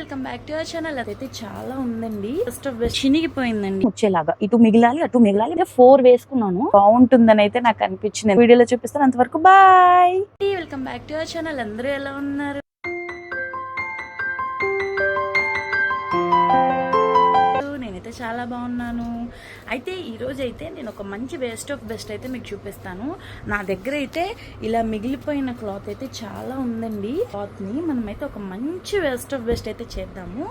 Welcome back to our channel. అదైతే చాలా ఉందండి. ఫస్ట్ ఆఫ్ చినిగిపోయిందండి వచ్చేలాగా ఇటు మిగిలాలి అటు మిగిలాలి. 4 వేసుకున్నాను, బాగుంటుందని అయితే నాకు అనిపించింది. వీడియోలో చూపిస్తాను. అంతవరకు bye. Welcome back to our channel. అందరూ ఎలా ఉన్నారు? నేనైతే చాలా బాగున్నాను. అయితే ఈరోజు అయితే నేను ఒక మంచి బెస్ట్ ఆఫ్ బెస్ట్ అయితే మీకు చూపిస్తాను. నా దగ్గర అయితే ఇలా మిగిలిపోయిన క్లాత్ అయితే చాలా ఉందండి. క్లాత్ని మనమైతే ఒక మంచి బెస్ట్ ఆఫ్ బెస్ట్ అయితే చేద్దాము.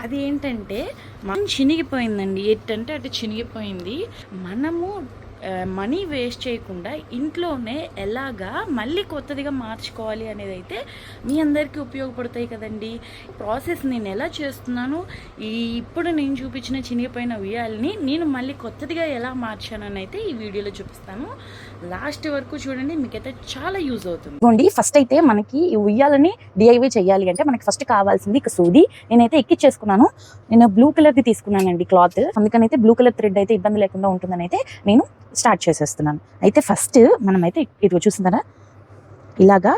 అది ఏంటంటే మనం చినిగిపోయిందండి, ఎట్టంటే అటు చినిగిపోయింది. మనము మనీ వేస్ట్ చేయకుండా ఇంట్లోనే ఎలాగా మళ్ళీ కొత్తదిగా మార్చుకోవాలి అనేది అయితే మీ అందరికీ ఉపయోగపడతాయి కదండి. ప్రాసెస్ నేను ఎలా చేస్తున్నాను, ఇప్పుడు నేను చూపించిన చినిగిపోయిన ఉయ్యాలని నేను మళ్ళీ కొత్తదిగా ఎలా మార్చానని అయితే ఈ వీడియోలో చూపిస్తాను. లాస్ట్ వరకు చూడండి, మీకైతే చాలా యూజ్ అవుతుంది. ఫస్ట్ అయితే మనకి ఈ ఉయ్యాలని డిఐవై చేయాలి అంటే మనకి ఫస్ట్ కావాల్సింది ఇక సూది. నేనైతే ఎక్కిచ్చేసుకున్నాను. నేను బ్లూ కలర్ది తీసుకున్నానండి క్లాత్, అందుకనైతే బ్లూ కలర్ థ్రెడ్ అయితే ఇబ్బంది లేకుండా ఉంటుందని అయితే నేను స్టార్ట్ చేసేస్తున్నాను. అయితే ఫస్ట్ మనమైతే ఇది చూస్తుందా, ఇలాగా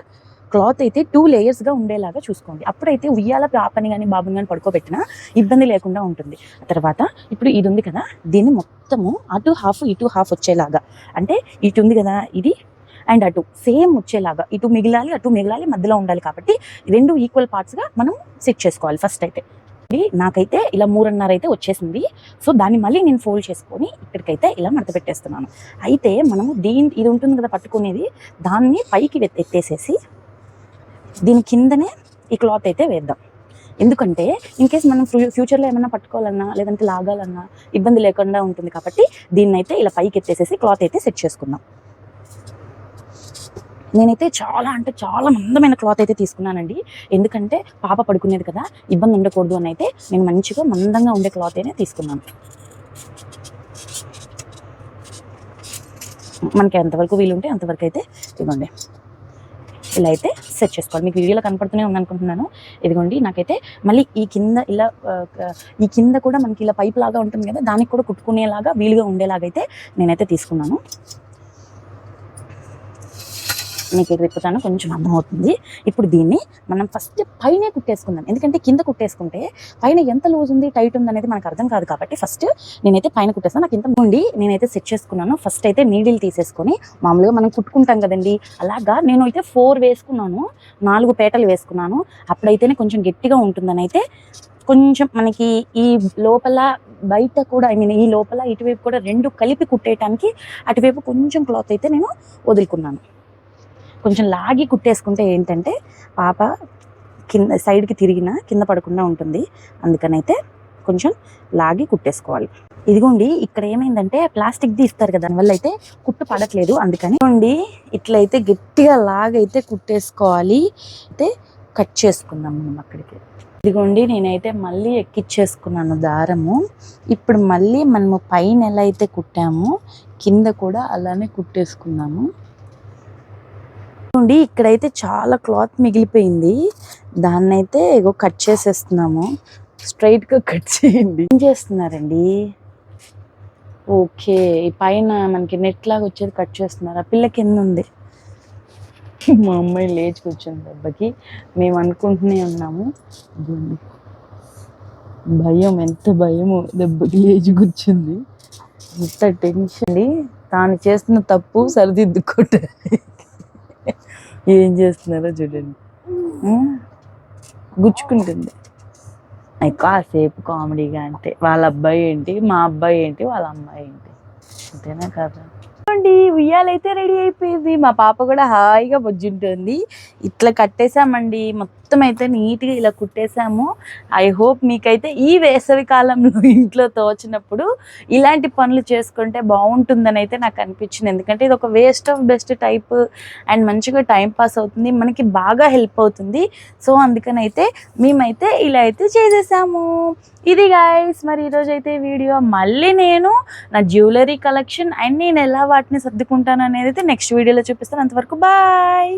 క్లాత్ అయితే 2 లేయర్స్గా ఉండేలాగా చూసుకోండి. అప్పుడైతే ఉయ్యాల పాపని కానీ బాబుని కానీ పడుకోబెట్టినా ఇబ్బంది లేకుండా ఉంటుంది. తర్వాత ఇప్పుడు ఇది ఉంది కదా, దీన్ని మొత్తము అటు హాఫ్ ఇటు హాఫ్ వచ్చేలాగా, అంటే ఇటు ఉంది కదా ఇది అండ్ అటు సేమ్ వచ్చేలాగా, ఇటు మిగిలాలి అటు మిగిలాలి, మధ్యలో ఉండాలి. కాబట్టి 2 ఈక్వల్ పార్ట్స్గా మనం సెట్ చేసుకోవాలి. ఫస్ట్ అయితే నాకైతే ఇలా 3.5 అయితే వచ్చేసింది. సో దాన్ని మళ్ళీ నేను ఫోల్డ్ చేసుకొని ఇక్కడికైతే ఇలా మడత పెట్టేస్తున్నాను. అయితే మనము ఇది ఉంటుంది కదా పట్టుకునేది, దాన్ని పైకి ఎత్తేసేసి దీని కిందనే ఈ క్లాత్ అయితే వేద్దాం. ఎందుకంటే ఇన్ కేస్ మనం ఫ్యూచర్లో ఏమైనా పట్టుకోవాలన్నా లేదంటే లాగాలన్నా ఇబ్బంది లేకుండా ఉంటుంది. కాబట్టి దీన్ని అయితే ఇలా పైకి ఎత్తేసేసి క్లాత్ అయితే సెట్ చేసుకుందాం. నేనైతే చాలా మందమైన క్లాత్ అయితే తీసుకున్నానండి. ఎందుకంటే పాప పడుకునేది కదా, ఇబ్బంది ఉండకూడదు అని అయితే నేను మంచిగా మందంగా ఉండే క్లాత్ అయినా తీసుకున్నాను. మనకి ఎంతవరకు వీలుంటే అంతవరకు అయితే ఇదిగోండి ఇలా అయితే సెట్ చేసుకోవాలి. మీకు వీడియోలో కనపడుతూనే ఉందనుకుంటున్నాను. ఇదిగోండి నాకైతే మళ్ళీ ఈ కింద కూడా మనకి ఇలా పైప్ లాగా ఉంటుంది కదా, దానికి కూడా కుట్టుకునేలాగా వీలుగా ఉండేలాగా అయితే నేనైతే తీసుకున్నాను. మీకు ఇది తిప్పుతాను, కొంచెం అర్థమవుతుంది. ఇప్పుడు దీన్ని మనం ఫస్ట్ పైనే కుట్టేసుకుందాం. ఎందుకంటే కింద కుట్టేసుకుంటే పైన ఎంత లూజ్ ఉంది టైట్ ఉంది అనేది మనకు అర్థం కాదు. కాబట్టి ఫస్ట్ నేనైతే పైన కుట్టేస్తాను. నాకు ఇంత ఉండి నేనైతే సెట్ చేసుకున్నాను. ఫస్ట్ అయితే నీడిల్ తీసేసుకొని మామూలుగా మనం కుట్టుకుంటాం కదండి, అలాగా నేను అయితే 4 వేసుకున్నాను, 4 పేటలు వేసుకున్నాను. అప్పుడైతేనే కొంచెం గట్టిగా ఉంటుందని అయితే కొంచెం మనకి ఈ లోపల బయట కూడా ఈ లోపల ఇటువైపు కూడా 2 కలిపి కుట్టేయటానికి అటువైపు కొంచెం క్లాత్ అయితే నేను వదులుకున్నాను. కొంచెం లాగి కుట్టేసుకుంటే ఏంటంటే పాప కింద సైడ్కి తిరిగినా కింద పడకుండా ఉంటుంది. అందుకనైతే కొంచెం లాగి కుట్టేసుకోవాలి. ఇదిగోండి ఇక్కడ ఏమైందంటే ప్లాస్టిక్ది ఇస్తారు కదా, దానివల్ల అయితే కుట్టు పడట్లేదు. అందుకని ఇట్లయితే గట్టిగా లాగైతే కుట్టేసుకోవాలి. అయితే కట్ చేసుకుందాం మనం అక్కడికి. ఇదిగోండి నేనైతే మళ్ళీ ఎక్కిచ్చేసుకున్నాను దారము. ఇప్పుడు మళ్ళీ మనము పైన ఎలా అయితే కుట్టామో కింద కూడా అలానే కుట్టేసుకున్నాము. ఇక్కడైతే చాలా క్లాత్ మిగిలిపోయింది, దాన్నైతే కట్ చేసేస్తున్నాము. స్ట్రైట్గా కట్ చేయండి. ఏం చేస్తున్నారండి? ఓకే, ఈ పైన మనకి నెట్ లాగా వచ్చేది కట్ చేస్తున్నారు. ఆ పిల్ల కింద ఉంది. మా అమ్మాయి లేచి కూర్చుంది దెబ్బకి. మేము అనుకుంటూనే ఉన్నాము, భయం, ఎంత భయము, దెబ్బకి లేచి కూర్చుంది. ఎంత టెన్షన్. తాను చేస్తున్న తప్పు సరిదిద్దుకోవటానికి ఏం చేస్తున్నారో చూడండి. గుచ్చుకుంటుంది. కాసేపు కామెడీగా అంటే వాళ్ళ అబ్బాయి ఏంటి, మా అబ్బాయి ఏంటి, వాళ్ళ అమ్మాయి ఏంటి, అంతేనా కదా. ఉయ్యాలైతే రెడీ అయిపోయింది. మా పాప కూడా హాయిగా బొజ్జుంటుంది. ఇట్లా కట్టేసామండి, మొత్తం అయితే నీట్గా ఇలా కుట్టేసాము. ఐ హోప్ మీకైతే ఈ వేసవి కాలంలో ఇంట్లో తోచినప్పుడు ఇలాంటి పనులు చేసుకుంటే బాగుంటుందని అయితే నాకు అనిపించింది. ఎందుకంటే ఇది ఒక waste of best type and మంచిగా టైం పాస్ అవుతుంది, మనకి బాగా హెల్ప్ అవుతుంది. సో అందుకని అయితే మేమైతే ఇలా అయితే చేసేసాము. ఇది గైస్ మరి ఈరోజు అయితే వీడియో. మళ్ళీ నేను నా జ్యువెలరీ కలెక్షన్ అండ్ నేను ఎలా వాటిని సర్దుకుంటాను అనేది అయితే నెక్స్ట్ వీడియోలో చూపిస్తాను. అంతవరకు బాయ్.